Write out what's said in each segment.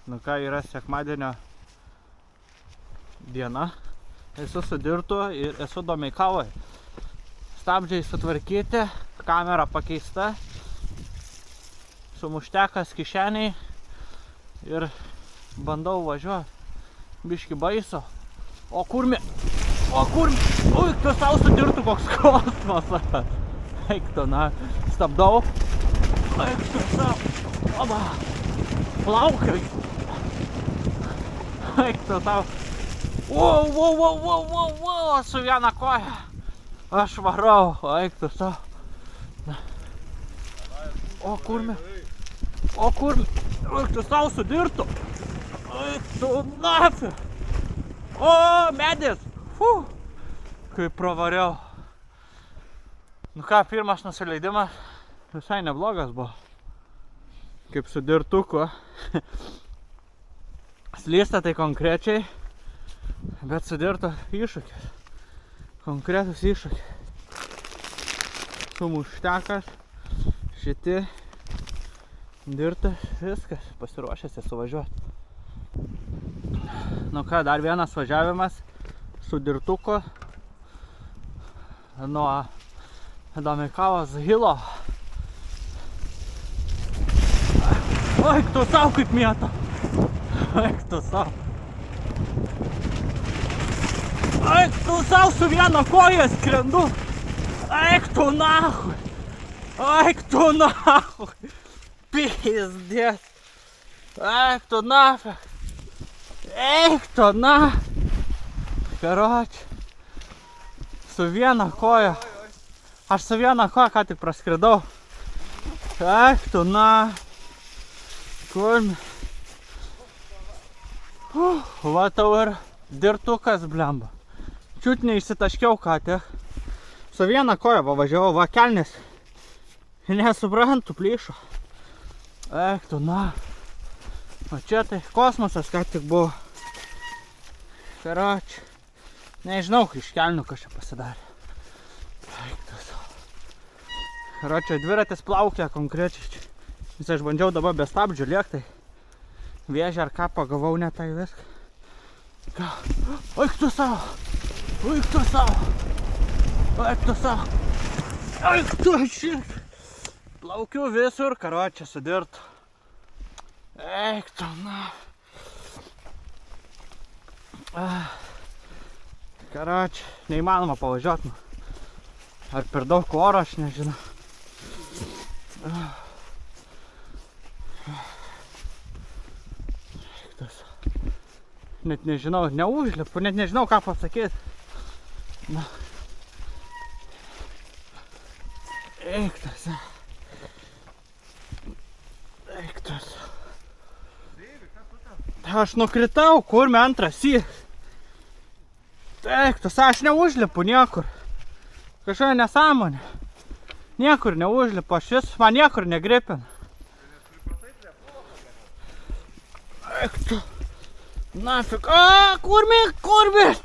Nu ką, yra sekmadienio diena. Esu su Dirtu ir esu Domeikavoj. Stabdžiai sutvarkyti, kamera pakeista, sumuštekas kišeniai ir bandau važiuoti. Biški baiso. O kurmi? Ui, tu sau su Dirtu koks kosmosas. Eik tu, na, stabdau. Eik tu sau. Oba. Plaukiai. Eik tu sau. Wow, su viena koja. Aš varau, eik tu sau. O kurmi? Eik tu sau su Dirtu. Eik tu nafi. O, medis. Kaip pravariau. Nu ką, pirmas nusileidimas visai neblogas buvo. Kaip su Dirtuku. Slysta tai konkrečiai, bet su Dirtu iššūkis. Konkretus iššūkis. Sumuštekas, šiti, Dirtas, viskas, pasiruošęs suvažiuoti. Nu ką, dar vienas važiavimas su Dirtuku nuo Domeikavos hilo. Eik tu sau kaip mėta. Eik tu sau. Eik tu sau su viena koja skrendu. Eik tu nahui. Eik tu nahui. Pizdės. Eik tu nafig. Eik tu na. Karoči. Su viena koja. Aš su viena koja ką tik praskridau. Eik tu na. Kurmi. Va tau ir Dirtukas, blemba. Čiut neišsitaškiau ką tik. Su viena koja pavažiavau, va kelnis. Nesuprantu, plyšo. Eik tu na. O čia tai kosmosas ką tik buvo. Karoči. Nežinau, iš kelnių kas čia pasidarė. Eik tu sau. Karoči, dviratis plaukia konkrečiai. Nes aš bandžiau dabar be stabdžių lėktai. Vėžę ar ką pagavau ne tai viską. Eik tu sau. Eik tu sau. Eik tu sau. Eik tu šit. Plaukiu visur, karoči, su Dirtu. Eik tu na. Karoči, neįmanoma pavažiuoti. Ar per daug oro, aš nežinau. Net nežinau, neužlipu, net nežinau ką pasakyti. Na. Eik tas. Eik tas. Aš nukritau, kurmi antras į. Eik tas, aš neužlipu niekur. Kažkokia nesąmonė. Niekur neužlipu, aš vis, man niekur negripina. Eik tu. Nafik. Kurmi.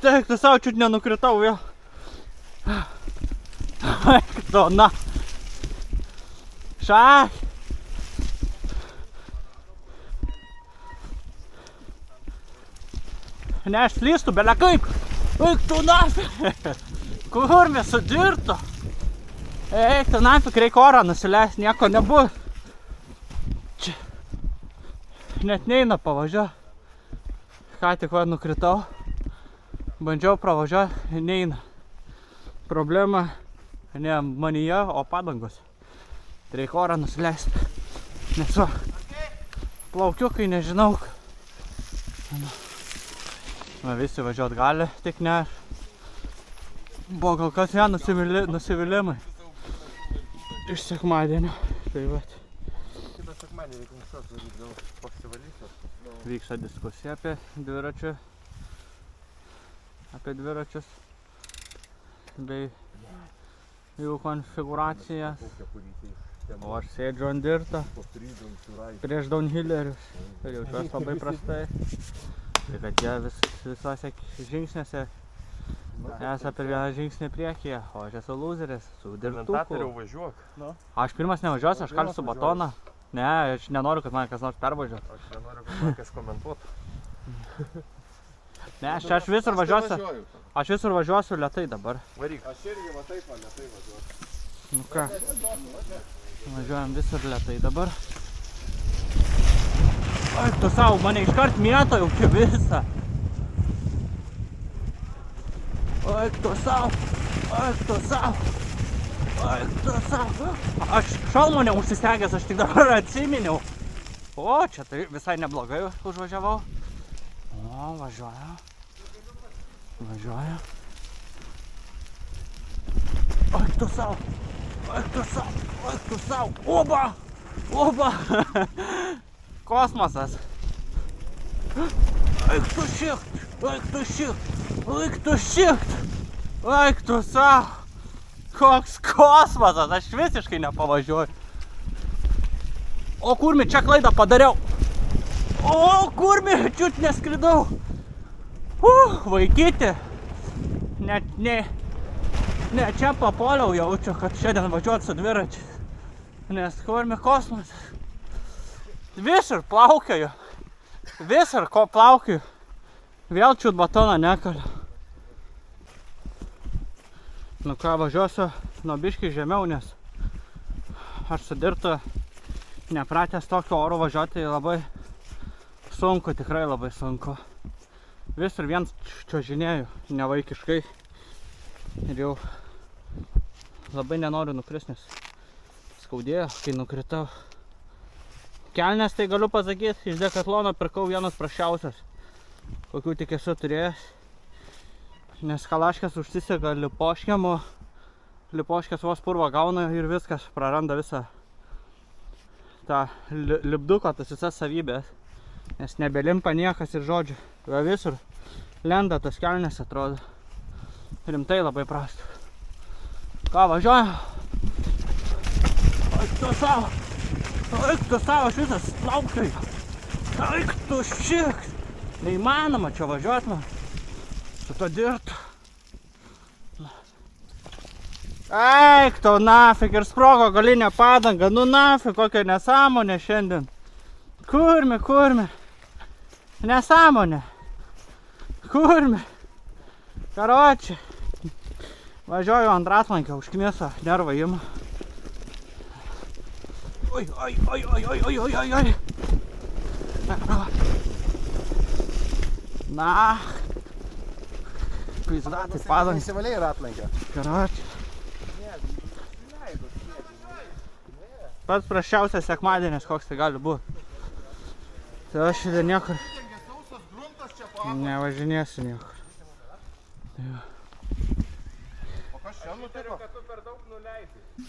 Eik tu, savo čiut nenukritau vėl. Eik tu, na. Šai. Ne, aš slystu, belia kaip. Eik tu, nafik. Kurmi su Dirtu. Eik tu, nafik, reikia orą nusileist, nieko nebus. Čia. Net neina pavažiuoti. Ką tik va nukritau. Bandžiau pravažiuoti, neina. Problema ne manyje, o padangos. Reikia orą nusileisti. Nes va, plaukiukai nežinau. Va, visi važiuot gali, tik ne aš. Buvo gal kas vien nusivylimai. Iš sekmadienio. Tai va. Kitą sekmadienį reikia anksčiau daryti, gal pasivalyti. Vyksta diskusija apie dviračius bei jų konfiguracijas. O aš sėdžiu ant Dirto prieš downhillerius ir jaučiuosi labai prastai. Tai kad jie visose žingsniuose esą per vieną žingsnį priekyje, o aš esu loseris su Dirtuku. Komentatoriau važiuok. Aš pirmas nevažiuosiu, aš kalsiu batoną. Ne, aš nenoriu, kad man kas nors pervažiuotų. Aš nenoriu, kad man kas komentuotų. Ne, aš visur važiuosiu. Aš visur važiuosiu lėtai dabar. Varyk. Aš irgi va taip lėtai važiuosiu. Nu ką, važiuojam visur lėtai dabar. Ai, tu savo, mane iškart mėto jau čia visą. Ai, tu savo, ai, tu savo. Ai, tu savo. Aš šalmo neužsisegęs, aš tik dabar atsiminiau. O, čia tai visai neblogai užvažiavau. O, važiuoju. Važiuoju. Ai, tu savo. Ai, tu savo. Ai, tu savo. Oba! Oba! Kosmosas. Eik tu šikt. Eik tu šikt. Eik tu šikt. Eik tu savo. Koks kosmosas, aš visiškai nepavažiuoju. O kurmi, čia klaidą padariau. O kurmi, čiut neskridau. Vaikyti. Ne, čia papoliau jaučiu, kad šiandien važiuot su dviračiais. Nes kurmi kosmosas. Visur plaukioju. Visur ko plaukioju. Vėl čiut batoną nekaliu. Nu ką, važiuosiu nuo biškį žemiau, nes aš su dirtu nepratęs tokio oro važiuoti labai sunku, tikrai labai sunku. Visur vien čiuožinėju, nevaikiškai. Ir jau labai nenoriu nukrist, nes skaudėjo, kai nukritau. Kelnes tai galiu pasakyti, iš Dekatlono pirkau vienas prasčiausias, kokių tik esu turėjęs. Nes kalaškės užsisega lipoškėm, o lipoškės vos purvą gauna ir viskas, praranda visą tą lipduko, tas visas savybės. Nes nebelimpa niekas ir žodžiu. Va visur lenda tas kelnes, atrodo. Rimtai labai prasta. Ką, važiuoju? Eik tu savo! Eik tu savo, aš visas plaukioju! Eik tu šikt! Neįmanoma čia važiuot man. Su to dirtu. Eik tau nafik ir sprogo galinė padanga. Nu nafik, kokia nesąmonė šiandien. Kurmi. Nesąmonė. Kurmi. Karoči. Važiuoju ant ratlankio, užkmėso, nervą ima. Oi. Na. Pizdatai padangą. Įsivaliai ratlankę. Karoči. Pats praščiausias sekmadienis, koks tai gali būti. Tai aš šiandien niekur nevažinėsiu niekur. O kas čia nutiko? Kad tu per daug nuleidai.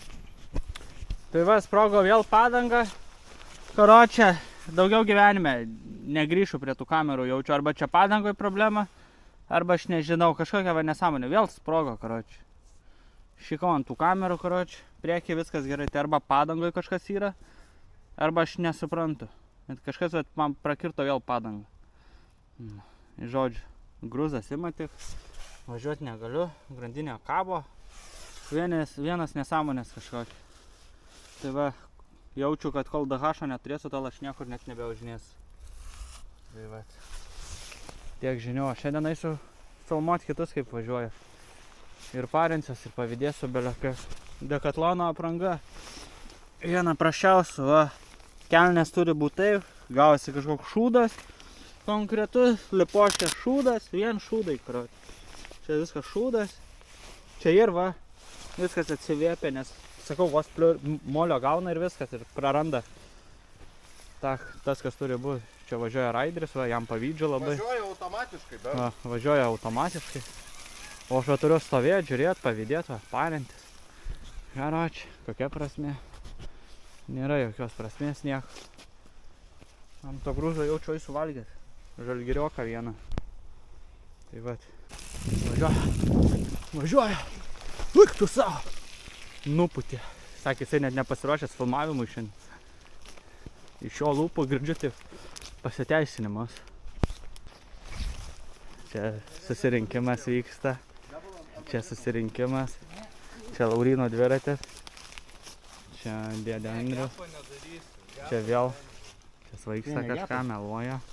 Tai va, sprogo vėl padanga. Karoči, daugiau gyvenime negrįšiu prie tų kamerų, jaučiu arba čia padangoje problema, arba aš nežinau, kažkokia va nesąmonė. Vėl sprogo, karoči. Šikau ant tų kamerų, karoči. Priekį viskas gerai. Tai arba padangoje kažkas yra, arba aš nesuprantu. Bet kažkas man prakirto vėl padangą. Žodžiu, gruzas ima tik. Važiuoti negaliu. Grandinė kabo. Vienas nesąmonės kažkokia. Tai va, jaučiu, kad kol DH neturėsiu, tol aš niekur net nebeužinėsiu. Tai va. Tiek žinių. Šiandien eisiu filmuoti kitus, kaip važiuoju. Ir parinsiuos, ir pavydėsiu belekai. Dekatlono apranga. Viena praščiausių, va. Kelnės turi būti taip. Gavosi kažkoks šūdas. Konkretus, lipoškės šūdas. Vien šūdai, karoči. Čia viskas šūdas. Čia ir va. Viskas atsivėpė, nes, sakau, vos molio gauna ir viskas. Ir praranda. Tas, kas turi būti. Čia važiuoja Raidris, va, jam pavydžiu labai. Važiuoja automatiškai, dar. Va, važiuoja automatiškai. O aš turiu stovėti, žiūrėti, pavydėti, parintis. Karoči, kokia prasmė? Nėra jokios prasmės nieko. Ant to grūžo jaučiu eisiu valgyti. Žalgirioką vieną. Tai vat. Važiuoja. Lik tu savo. Nuputė. Sakė, jisai net nepasiruošęs filmavimui šiandien. Iš jo lūpų girdžiu tik pasiteisinimas. Čia susirinkimas vyksta. Čia susirinkimas. Čia Lauryno dviratis. Čia dėdė Andrius. Čia vėl. Čia svaigsta kažką, meluoja.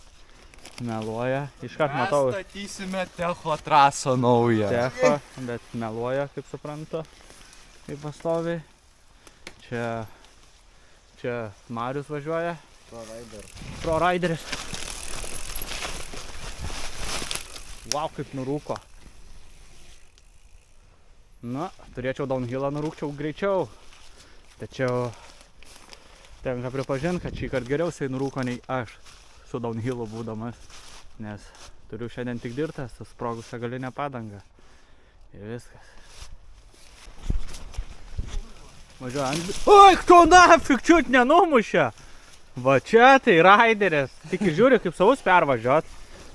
Iškart matau. Mes statysime Techo trasą naują. Techo, bet meluoja, kaip suprantu. Kaip pastoviai. Čia Marius važiuoja. Pro Raideris. Wow, kaip nurūko. Na, turėčiau downhillą nurūkčiau greičiau. Tačiau tenka pripažinti, kad šį kartą geriausiai nurūko nei aš su downhillu būdamas. Nes turiu šiandien tik dirtą su sprogusią galinę padangą. Ir viskas. Važiuoju ant... Oi, tu nafik, čiut nenumušė! Va čia tai Raideris. Tik žiūri, kaip savus pervažiuot.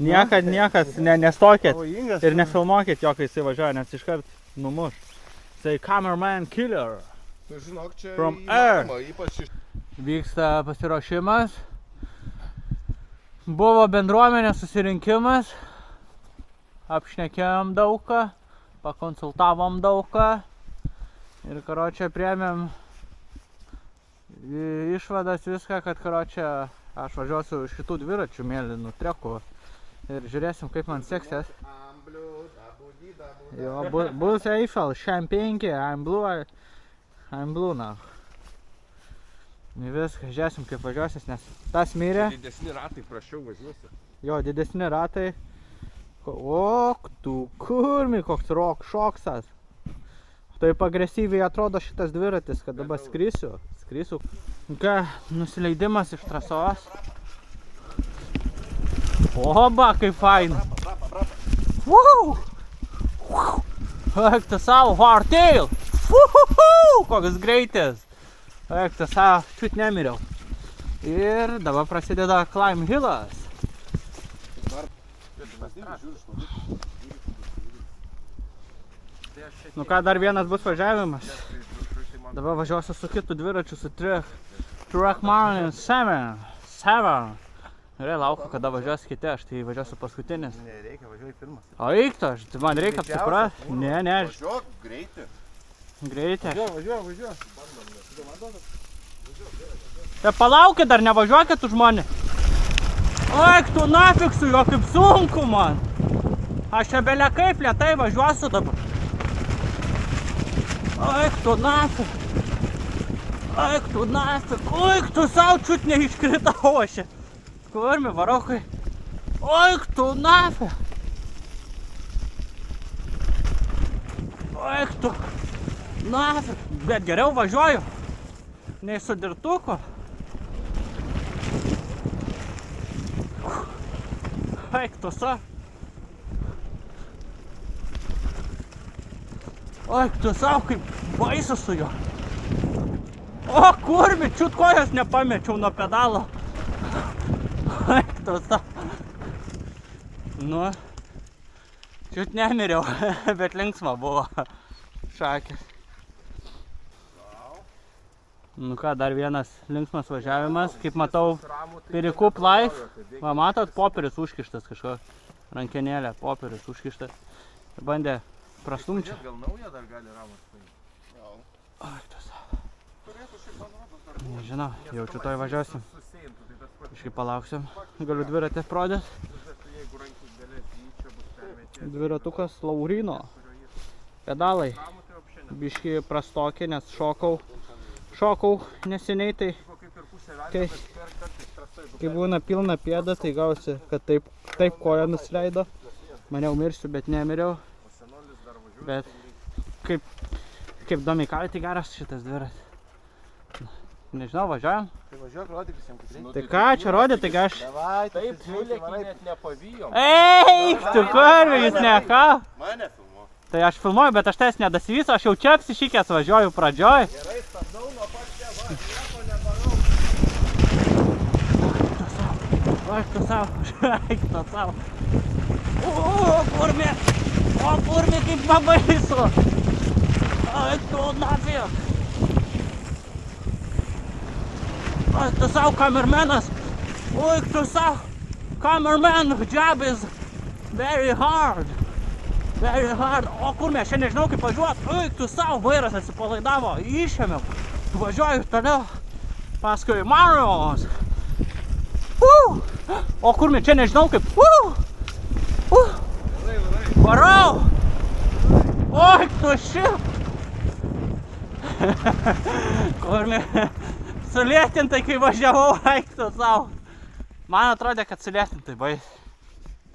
Niekas nestokit ir nefilmuokit jo, kai jisai važiuoja, nes iškart numuš. Tai cameraman killer. Nu, žinok, čia From air. Ypač iš... Vyksta pasiruošimas. Buvo bendruomenės susirinkimas. Apšnekėjom daugą, pakonsultavom daugą. Ir karočią priėmėm išvadas viską, kad karočią aš važiuosiu šitų dviračių mėlynų trekų. Ir žiūrėsim, kaip man seksis. Jo, bus Eiffel, Champagne, I'm blue now. Viską, žiūrėsim, kaip važiuosis, nes tas mirė. Didesni ratai, prašiau važiuosi. Jo, didesni ratai. O, tu kurmi, koks šoksas. Taip agresyviai atrodo šitas dviratis, kad dabar skrisiu. Ką, nusileidimas iš trasos. Oba, kaip faina. Wow! Eik tu savo, hardtail! Koks greitis! Eik tu savo, čiut nemiriau. Ir dabar prasideda climb hillas. Nu ką, dar vienas bus važiavimas. Dabar važiuosiu su kitu dviračiu, su Trackman 7. Ir laukiu, kada važiuos kiti, aš tai važiuosiu paskutinis. Nereikia, važiuoji pirmas. O eik to, man reikia apsiprast. Ne. Važiuok, greitį. Greitį. Važiuok. Tai palaukit, dar nevažiuokit už mane. Eik tu nafik su juo, kaip sunku man. Aš čia belia kaip lėtai važiuosiu dabar. Eik tu nafik. Eik tu savo čiut neiškritau aš. Kurmi, varokai. Eik tu nafik. Eik tu nafik. Bet geriau važiuoju nei su dirtuku. Eik tu savo. Eik tu savo, kaip baisu su juo. O, kurmi, čiut kojas nepamečiau nuo pedalo. Eik tu savo. Nu, čiut nemiriau, bet linksma buvo. Šakės. Nu ką, dar vienas linksmas važiavimas. Kaip matau, Perikup Life. Va, matot, popierius užkištas kažko. Rankenėlė, popierius užkištas. Bandė prastumčią. Gal naują dar gali ramas paimti? Eik tu savo. Nežinau, jaučiu toj važiuosim. Iškai palauksim. Galiu dviratį prodėt. Dviratukas Laurino. Pedalai. Biški prastokė, nes šokau neseniai, tai kai būna pilna pėda, tai gausi, kad taip koja nusileido. Maniau mirsiu, bet nemiriau. Bet kaip Domeikavai, tai geras šitas dviratis. Nežinau, važiuojam. Tai važiuok, rodyk visiems, kaip reikia. Tai ką čia rodė, tai aš... Taip, siūlėkį net nepavijom. Eik, tu kurvi, jūs ne ką? Mane filmuo. Tai aš filmuoju, bet aš tais nedasivysiu, aš jau čia apsišykęs važiuoju pradžioj. Gerai, stabdau nuo pat čia, va, nieko nedarau. Eik tu savo. O, kurmi, kaip pabaisu. Eik tu nafik. Eik tu savo, kamermenas. Eik tu savo. Cameraman job is very hard. O kurmi, aš čia nežinau kaip važiuot. Eik tu savo, vairas atsipalaidavo, išėmiau. Važiuoju toliau. Paskui Marios. O kur čia nežinau kaip. Varau. Oi, tu šit. Kur sulėtintai, kai važiavau, eik tu savo. Man atrodė, kad sulėtintai, bais.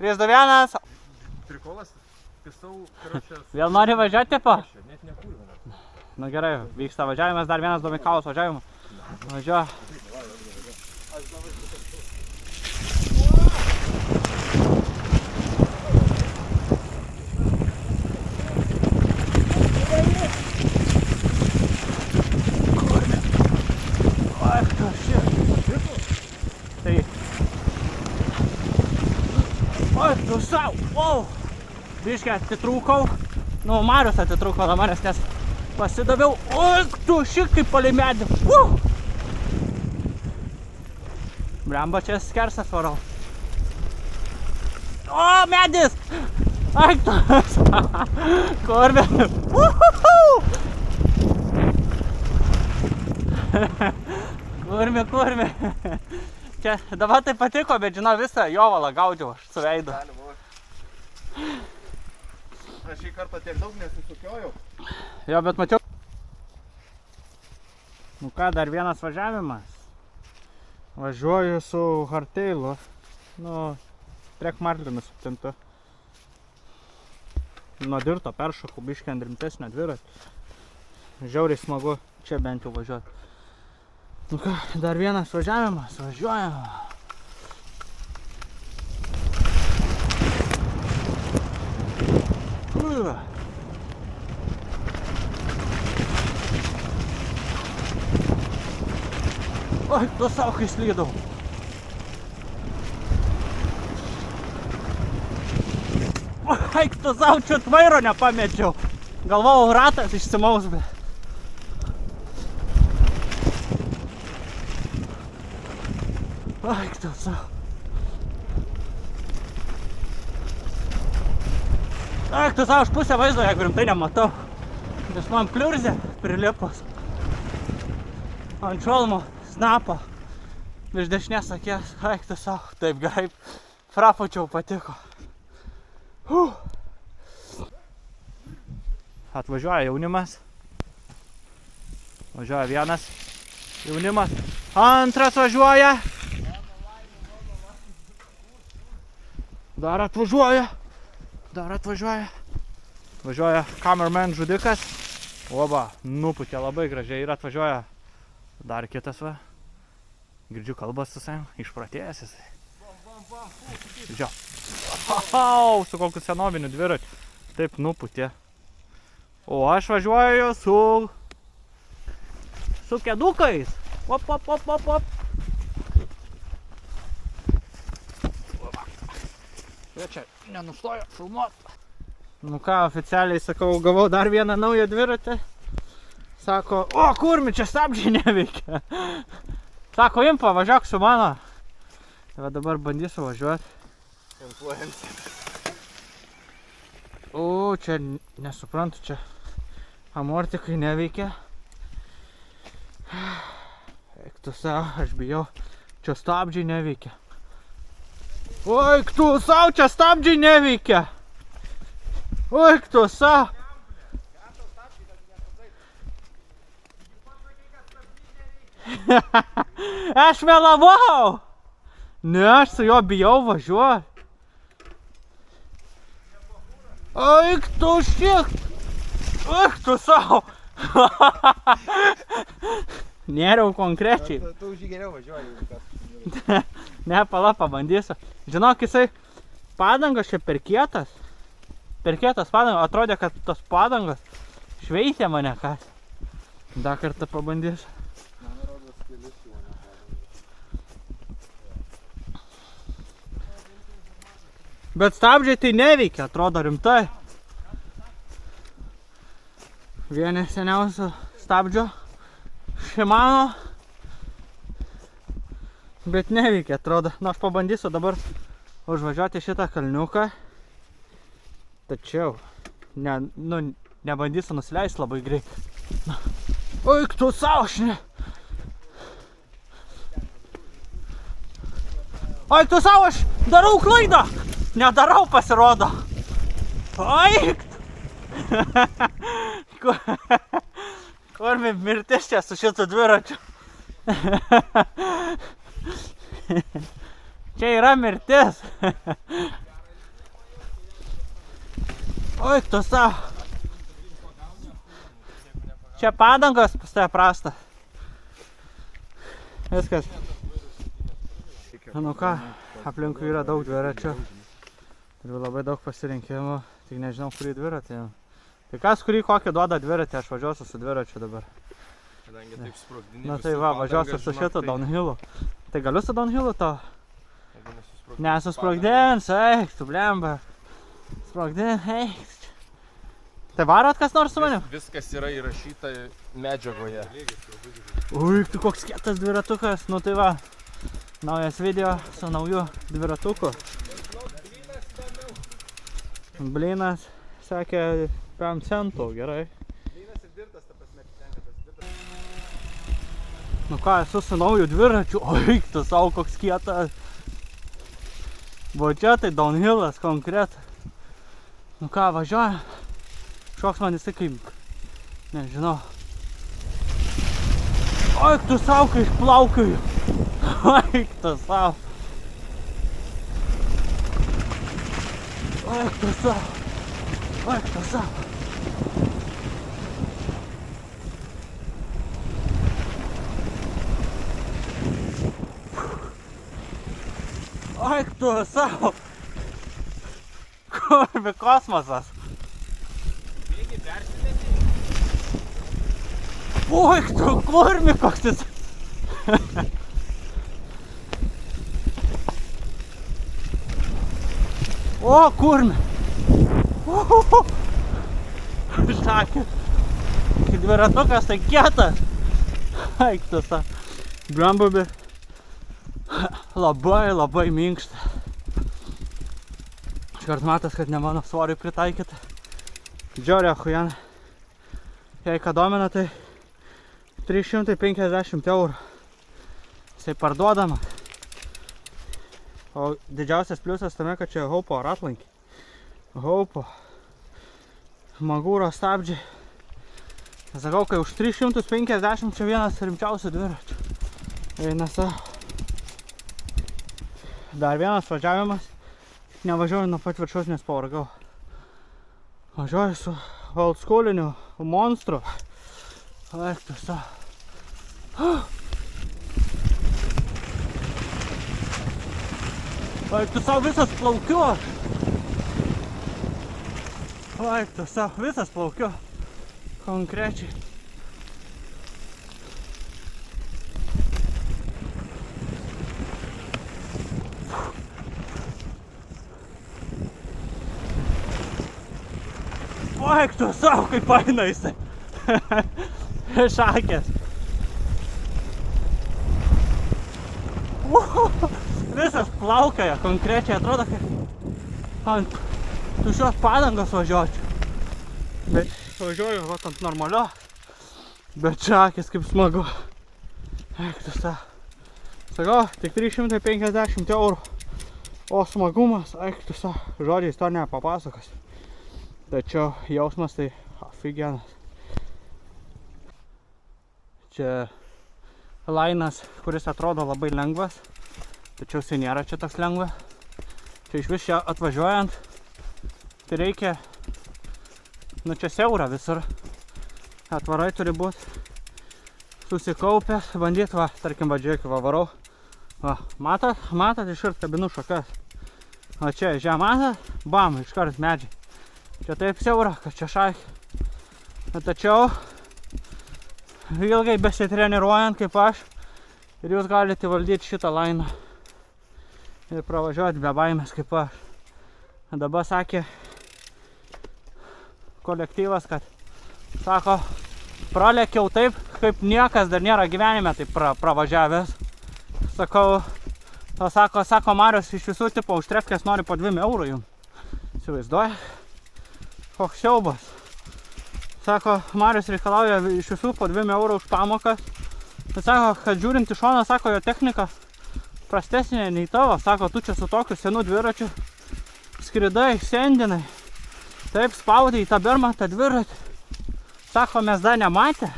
3, 2, 1. Prikolas, pistau, karočias. Vėl nori važiuoti, po? Net nekurvina. Nu gerai, vyksta važiavimas, dar vienas Domeikavos važiavimas. Važiuoju. Oi, tu sau, biškį atitrūkau, nu Marius atitrūko nuo manęs, nes pasidaviau, oi, tu šik kaip palei medį, Blemba, čia skersas varau. O, medis, ai, tu, kurmi, kurmi. Čia dabar tai patiko, bet žinau visą jovalą gaudžiau aš su veidu. Aš šį kartą tiek daug nesisukiojau. Jo, bet mačiau. Nu ką, dar vienas važiavimas. Važiuoju su Hardtailu. Nu, Trek Marlinu 7. Nuo dirto peršoku biškį ant rimtesnio dviratį. Žiauriai smagu čia bent jau važiuoti. Nu ką, dar vienas važiavimas, važiuojam. Oi, tu savo kai slydau. Oi, tu savo čia vairo nepamečiau. Galvojau, ratas išsimaus, bet. Ai, tu savo. Ai, tu savo, aš pusę vaizdo, jeigu rimtai nematau. Nes man pliurzė prilipus. Ant šolmo snapo. Iš dešinės akės. Ai, tu savo. Taip gerai. Frapučiau patiko. Atvažiuoja jaunimas. Važiuoja vienas jaunimas. Antras važiuoja. Dar atvažiuoja. Važiuoja cameraman žudikas. Oba, nuputė labai gražiai ir atvažiuoja dar kitas va. Girdžiu kalbas su savim, išpratėjęs jisai. Žiūrėjau. Su kokiu senoviniu dviratu. Taip nuputė. O aš važiuoju su kedukais. Op. Jie čia nenustojo filmuot. Nu ką, oficialiai sakau, gavau dar vieną naują dviratį. Sako, o kurmi, čia stabdžiai neveikia. Sako, impa, važiuok su mano. Tai va dabar bandysiu važiuoti. Influencer. O, čia nesuprantu, čia amortikai neveikia. Eik tu savo, aš bijau, čia stabdžiai neveikia. Oi, tu savo, čia stabdžiai neveikia. Oi, tu savo. Aš melavau. Ne, aš su juo bijau važiuoti. Oi, tu šik. Oi, tu savo. Nėriau konkrečiai. Tu už jį geriau važiuoji. Ne, pala, pabandysiu. Žinok, jisai padangos čia per kietas. Per kietas padangos. Atrodė, kad tos padangos šveitė mane, kad. Dar kartą pabandysiu. Man rodos, kelis jų nepadangos. Bet stabdžiai tai neveikia, atrodo rimtai. Vieni seniausių stabdžio Shimano. Bet neveikia, atrodo. Nu, aš pabandysiu dabar užvažiuoti šitą kalniuką. Tačiau, nebandysiu nusileisti labai greit. Eik tu savo, šne. Eik tu savo, aš darau klaidą. Nedarau, pasirodo. Eik tu. Kur mirtis čia su šitu dviračiu? Čia yra mirtis. Eik tu savo. Čia padangos pas tave prasta. Viskas. Nu ką, aplinkui yra daug dviračių. Turiu labai daug pasirinkimų, tik nežinau, kurį dviratį. Tai kas, kurį kokį duoda dviratį, aš važiuosiu su dviračiu dabar. Kadangi taip sprogdini. Na tai va, važiuosiu su šito downhillu. Tai galiu su downhillu to? Nesusprogdins, eik, tu blemba. Sprogdins, eik. Tai varot kas nors su manim? Viskas yra įrašyta medžiagoje. Ui, tu koks kietas dviratukas, nu tai va. Naujas video su nauju dviratuku. Blynas, sakė, 5 centų, gerai. Blynas ir dirtas, ta prasme, tenka tas dirtas. Nu ką, esu su nauju dviračiu, oi, tu savo koks kietas. Va čia tai downhillas konkret. Nu ką, važiuojam. Šoks man jisai kaip, nežinau. Eik tu savo, kai išplaukioju. Eik tu savo. Eik tu savo. Eik tu savo. Eik tu savo. Kurvi kosmosas. Uik tu, kurmi koks jis. O, kurmi. Šakė. Dviratukas tai kietas. Eik tu sa. Brambubi. Labai minkšta. Iškart matas, kad ne mano svoriui pritaikyta. Džiauria hujan. Jei ką domina, tai 350 eurų. Jisai parduodama. O didžiausias pliusas tame, kad čia Haupo ratlankį. Haupo. Magūro stabdžiai. Sakau, kai už 350 čia vienas rimčiausių dviračių. Eina savo. Dar vienas važiavimas. Nevažiuoju nuo pat viršaus, nes pavargau. Važiuoju su oldschooliniu monstru. Eik tu savo. Eik tu savo, visas plaukiu aš. Eik tu savo, visas plaukiu. Konkrečiai. Eik tu savo, kaip eina jisai. Šakės. Visas plaukioja, konkrečiai atrodo, kaip ant tušios padangos važiuočiau. Bet važiuoju ant normalio. Bet šakės kaip smagu. Eik tu savo. Sakau, tik 350 eurų. O smagumas, eik tu savo. Žodžiais to nepapasakos. Tačiau jausmas tai afigenas. Čia lainas, kuris atrodo labai lengvas, tačiau jisai nėra čia toks lengva. Čia iš vis čia atvažiuojant, tai reikia, nu čia siaura visur. Atvarai turi būti susikaupęs, bandyti, va, tarkim, žiūrėk, va, varau. Va, matot, iškart kabinu šakas. O čia žia, matot, bam, iškart medžiai. Čia taip siaura, kad čia šakė. Tačiau ilgai besitreniruojant kaip aš ir jūs galite valdyti šitą lainą ir pravažiuoti be baimės kaip aš. Dabar sakė kolektyvas, kad sako, pralėkiau taip, kaip niekas dar nėra gyvenime taip pravažiavęs. Sakau, sako Marius, iš visų tipo už trefkės nori po 2 eurų jums. Įsivaizduoja? Koks siaubas. Sako, Marius reikalauja iš visų po 2 eurų už pamokas. Bet sako, kad žiūrint iš šono, sako, jo technika prastesnė nei tavo. Sako, tu čia su tokiu senu dviračiu skridai, sendinai. Taip spaudai į tą bermą, tą dviratį. Sako, mes dar nematė.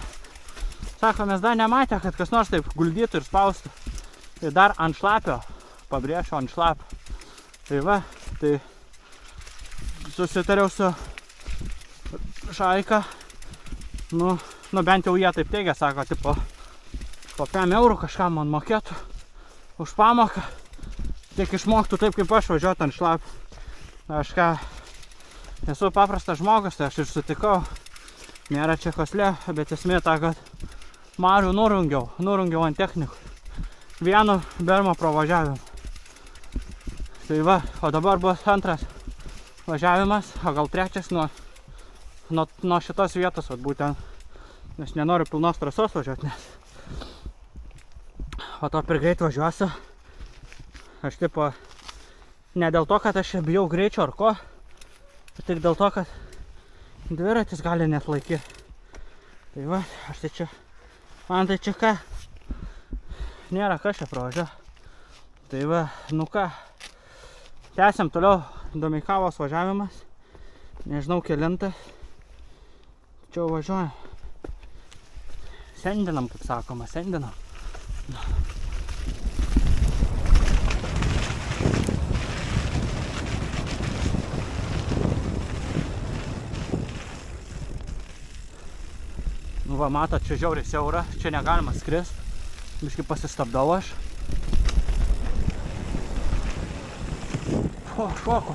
Kad kas nors taip guldytų ir spaustų. Tai dar ant šlapio. Pabrėšiu ant šlapio. Tai va, tai susitariau su Šaika. Nu bent jau jie taip teigia, sako, tipo, po 5 eurų kažką man mokėtų už pamoką. Tik išmoktų taip, kaip aš važiuoti ant šlapio. Aš ką, esu paprastas žmogus, tai aš ir sutikau. Nėra čia koslė, bet esmė ta, kad Marių nurungiau ant technikų. Vienu bermo pravažiavimu. Tai va, o dabar bus antras važiavimas, o gal trečias nuo šitos vietos, būtent, nes nenoriu pilnos trasos važiuoti, nes o to per greit važiuosiu. Aš tipo, ne dėl to, kad aš bijau greičio ar ko, bet tik dėl to, kad dviratis gali net laikyti. Tai va, aš tai čia, man tai čia ką, nėra kas čia pravažiuoja. Tai va, nu ką, tęsiam toliau Domeikavos važiavimas, nežinau kelintas, tačiau važiuojam. Sendinam, kaip sakoma, sendinam. Nu va, matot, čia žiauriai siaura, čia negalima skrist. Biškai pasistabdau aš. O, šoko.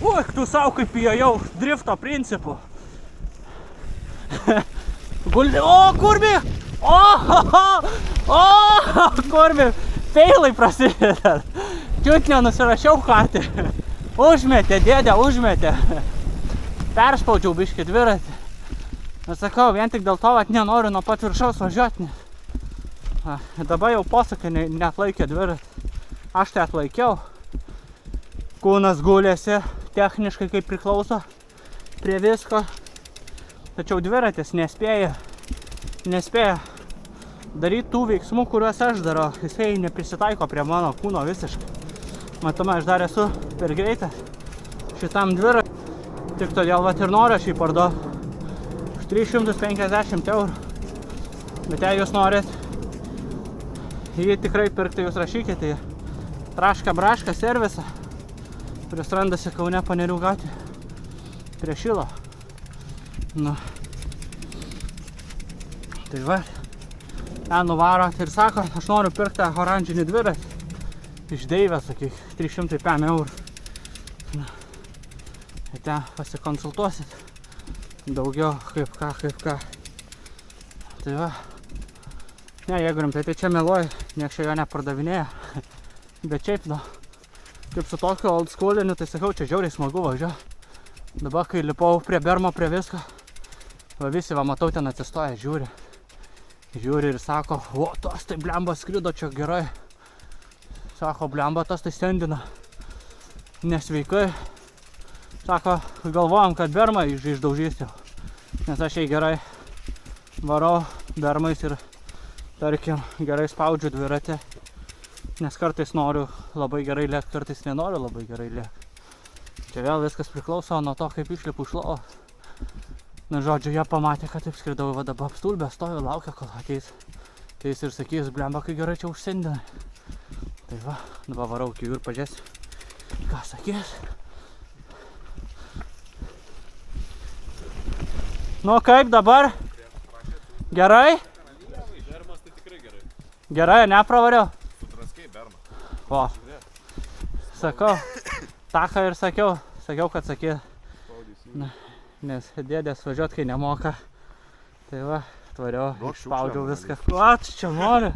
Ui, tu savo kaip įėjau drifto principu. Guldi, o, kurmi! O, kurmi! Feilai prasideda. Čiut nenusirašiau kartį. Užmetė, dėdė, užmetė. Perspaudžiau biškį dviratį. Aš sakau, vien tik dėl to, kad nenoriu nuo pat viršaus važiuoti. Dabar jau posūkį neatlaikė dviratį. Aš tai atlaikiau. Kūnas gulėsi techniškai kaip priklauso prie visko. Tačiau dviratis nespėja daryti tų veiksmų, kuriuos aš darau. Jisai neprisitaiko prie mano kūno visiškai. Matoma, aš dar esu per greitas šitam dviratį. Tik todėl vat ir noriu aš jį parduoti už 350 eurų. Bet jei jūs norit jį tikrai pirkti, jūs rašykite į Traška Braška servisą, kuris randasi Kaune Panerių gatvėje prie Šilo. Nu. Tai va, ten nuvaro ir sako, aš noriu pirkti oranžinį dviratį. Iš Deivės, sakyk, 305 eurų. Tai ten pasikonsultuosit daugiau, kaip ką. Tai va. Ne, jeigu rimtai, tai čia meluoju, nieks čia jo nepardavinėja. Bet šiaip, nu, kaip su tokiu old schooliniu, tai sakau, čia žiauriai smagu važiuoja. Dabar, kai lipau prie bermo, prie visko, va visi, va, matau, ten atsistoja, žiūri. Žiūri ir sako, o, tas tai blemba skrido čia gerai. Sako, blemba, tas tai sendina. Nesveikai. Sako, galvojam, kad bermą išdaužys jau. Nes aš jai gerai varau bermais ir, tarkim, gerai spaudžiu dviratį. Nes kartais noriu labai gerai lėkti, kartais nenoriu labai gerai lėkti. Čia vėl viskas priklauso nuo to, kaip išlipu iš lovos. Na, žodžiu, jie pamatė, kad taip skridau, va dabar apstulbę, stovi, laukia, kol ateis. Ateis ir sakys, blemba, kai gerai čia užsendinai. Tai va, dabar varau iki jų ir pažiūrėsiu, ką sakys. Nu, kaip dabar? Gerai? Bermas tai tikrai gerai. Gerai, nepravariau? Sutraskei bermą. O, sakau, taką ir sakiau, kad sakė. Nes dėdės važiuot, kai nemoka. Tai va, tvariau, išspaudžiau viską. Ko čia noriu?